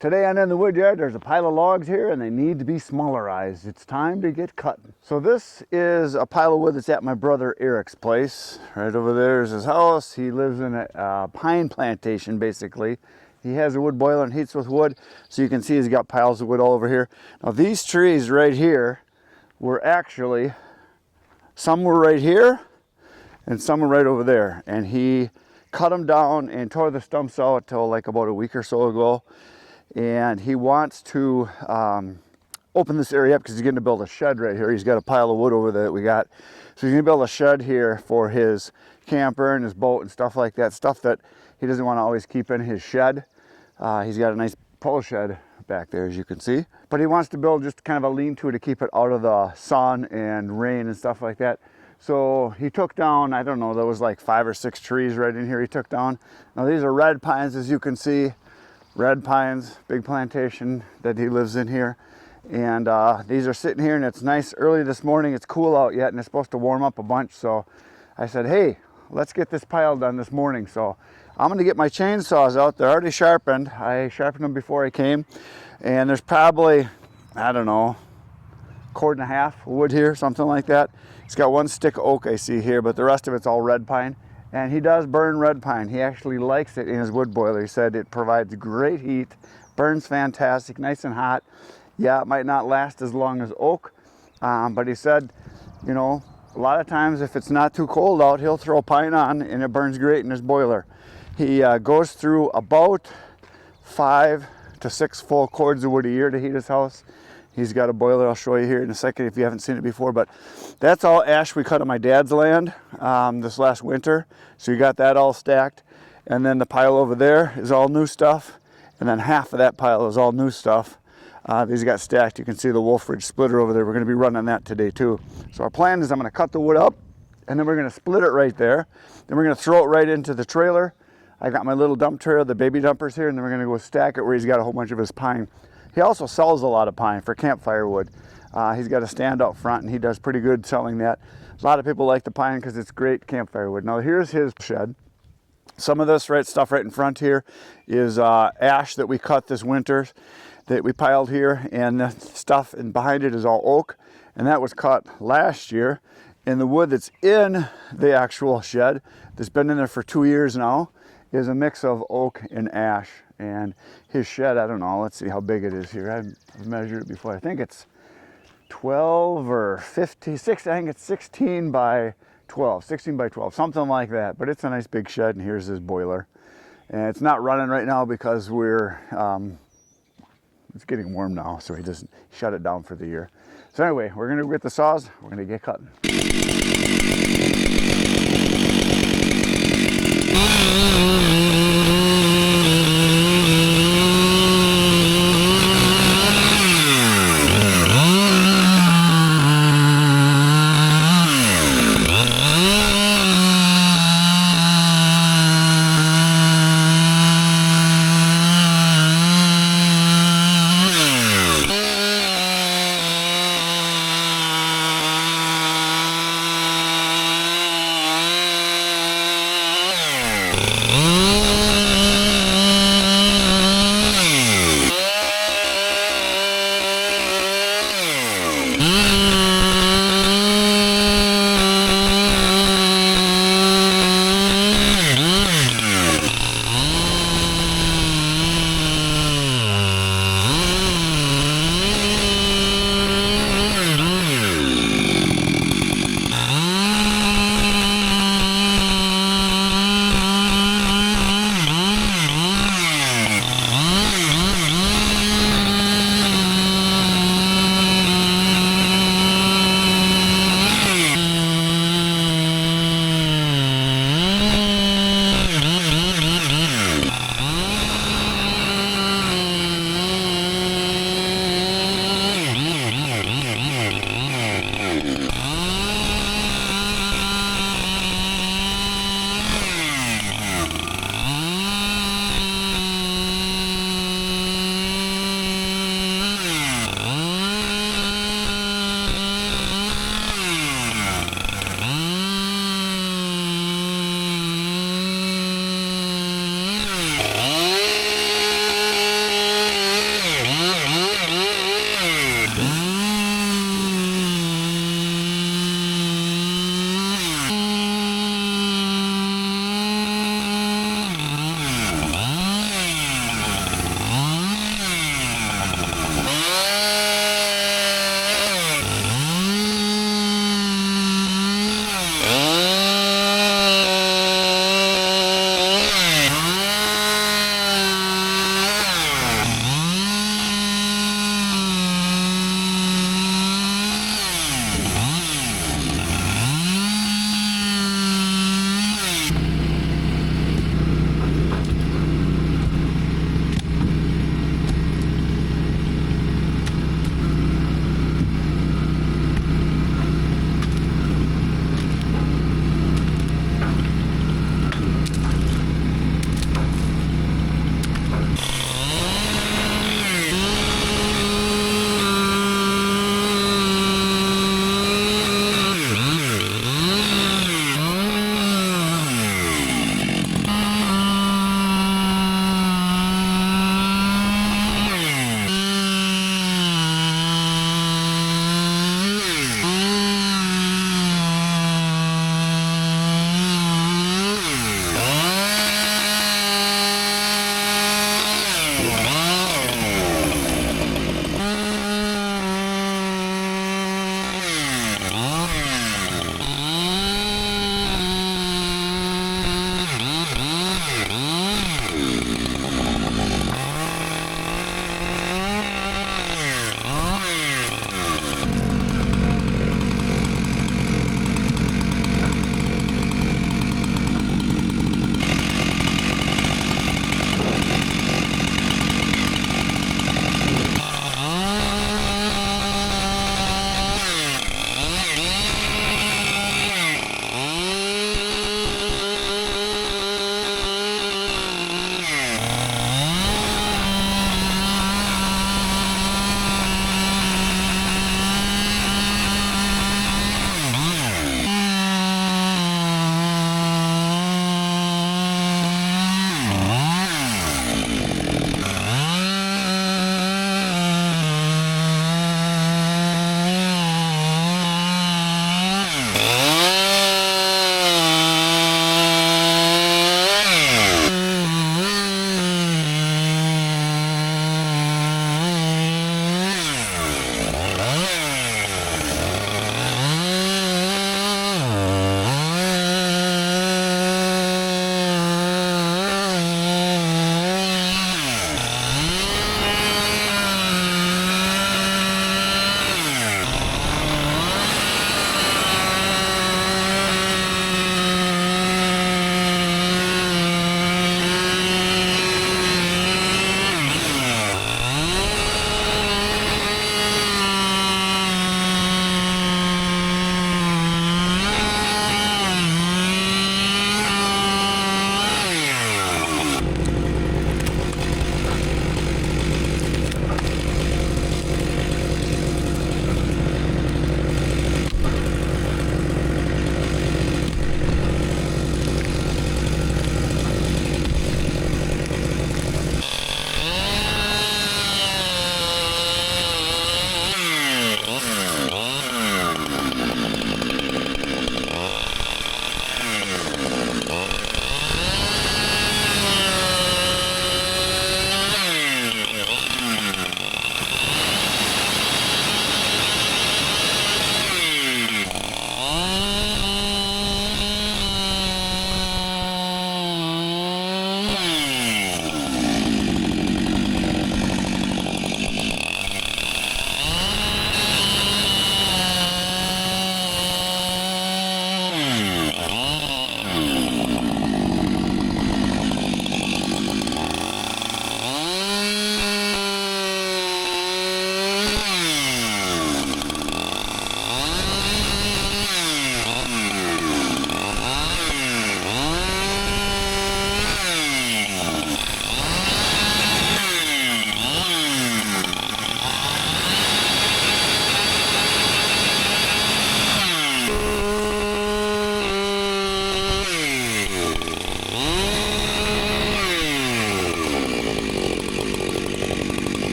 Today on In the Wood Yard, there's a pile of logs here and they need to be smallerized. It's time to get cutting. So this is a pile of wood that's at my brother Eric's place. Right over there is his house. He lives in a pine plantation basically. He has a wood boiler and heats with wood. So you can see he's got piles of wood all over here. Now these trees right here were actually, some were right here and some were right over there. And he cut them down and tore the stumps out till like about a week or so ago. And he wants to open this area up because he's going to build a shed right here. He's got a pile of wood over there that we got. So he's going to build a shed here for his camper and his boat and stuff like that. Stuff that he doesn't want to always keep in his shed. He's got a nice pole shed back there, as you can see. But he wants to build just kind of a lean-to to keep it out of the sun and rain and stuff like that. So he took down, I don't know, there was like 5 or 6 trees right in here he took down. Now these are red pines, as you can see. Red pines, big plantation that he lives in here. And these are sitting here and it's nice early this morning. It's cool out yet and it's supposed to warm up a bunch. So I said, hey, let's get this pile done this morning. So I'm gonna get my chainsaws out. They're already sharpened. I sharpened them before I came. And there's probably, I don't know, 1.5 cords wood here, something like that. It's got 1 stick of oak I see here, but the rest of it's all red pine. And he does burn red pine. He actually likes it in his wood boiler. He said it provides great heat, burns fantastic, nice and hot. Yeah, it might not last as long as oak, but he said, you know, a lot of times if it's not too cold out, he'll throw pine on and it burns great in his boiler. He goes through about 5 to 6 full cords of wood a year to heat his house. He's got a boiler I'll show you here in a second if you haven't seen it before, but that's all ash we cut on my dad's land this last winter. So you got that all stacked. And then the pile over there is all new stuff. And then half of that pile is all new stuff. These got stacked. You can see the Wolf Ridge splitter over there. We're gonna be running that today too. So our plan is I'm gonna cut the wood up and then we're gonna split it right there. Then we're gonna throw it right into the trailer. I got my little dump trailer, the baby dumpers here, and then we're gonna go stack it where he's got a whole bunch of his pine. He also sells a lot of pine for campfire wood. He's got a stand out front and he does pretty good selling that. A lot of people like the pine because it's great campfire wood. Now here's his shed. Some of this stuff right in front here is ash that we cut this winter that we piled here, and the stuff and behind it is all oak, and that was cut last year. And the wood that's in the actual shed that's been in there for 2 years now is a mix of oak and ash. And his shed, I don't know, let's see how big it is here. I've measured it before. I think it's 12 or 56, I think it's 16 by 12, something like that. But it's a nice big shed, and here's his boiler. And it's not running right now because it's getting warm now, so he doesn't shut it down for the year. So anyway, we're gonna get the saws, we're gonna get cutting.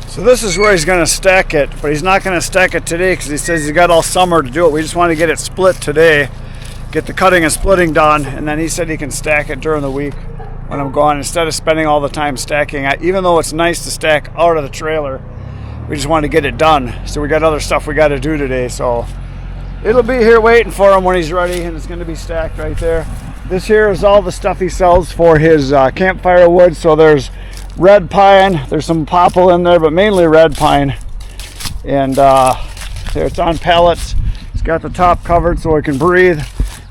So this is where he's going to stack it, but he's not going to stack it today because he says he's got all summer to do it. We just want to get it split today, get the cutting and splitting done, and then he said he can stack it during the week when I'm gone instead of spending all the time stacking. Even though it's nice to stack out of the trailer, we just want to get it done. So we got other stuff we got to do today, so it'll be here waiting for him when he's ready, and it's going to be stacked right there. This here is all the stuff he sells for his campfire wood. So there's red pine, there's some popple in there, but mainly red pine. And there, it's on pallets. He's got the top covered so it can breathe.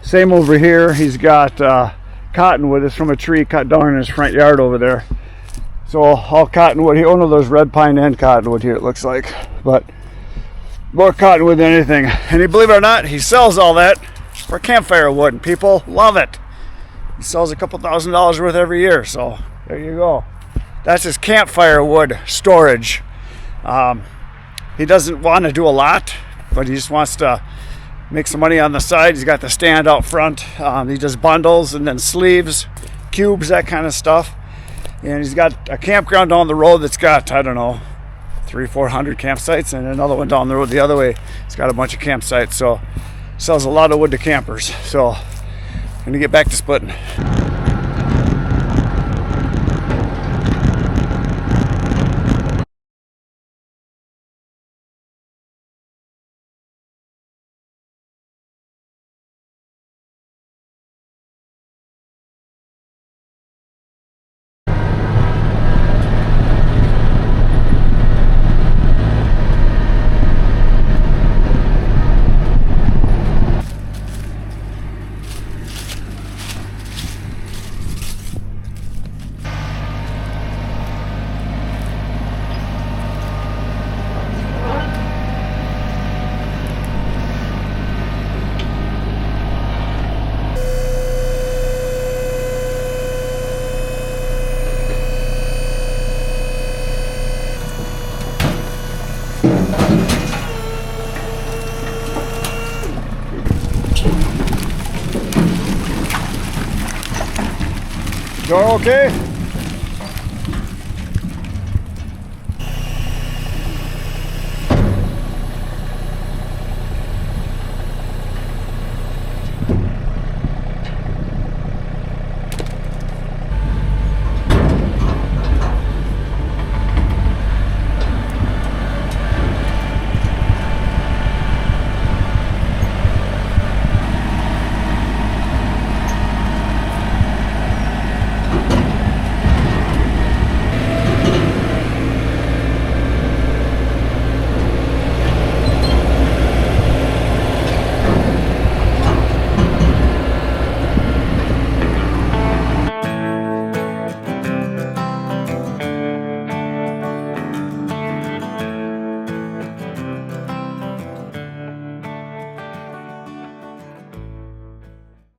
Same over here. He's got cottonwood. It's from a tree cut down in his front yard over there. So all cottonwood. He owns those red pine and cottonwood here, it looks like. But more cottonwood than anything. And believe it or not, he sells all that for campfire wood, and people love it. He sells a couple $1,000s worth every year. So there you go. That's his campfire wood storage. He doesn't want to do a lot, but he just wants to make some money on the side. He's got the stand out front. He does bundles and then sleeves, cubes, that kind of stuff. And he's got a campground down the road that's got, I don't know, 300-400 campsites, and another one down the road the other way. It's got a bunch of campsites, so sells a lot of wood to campers. So I'm gonna get back to splitting. Door okay?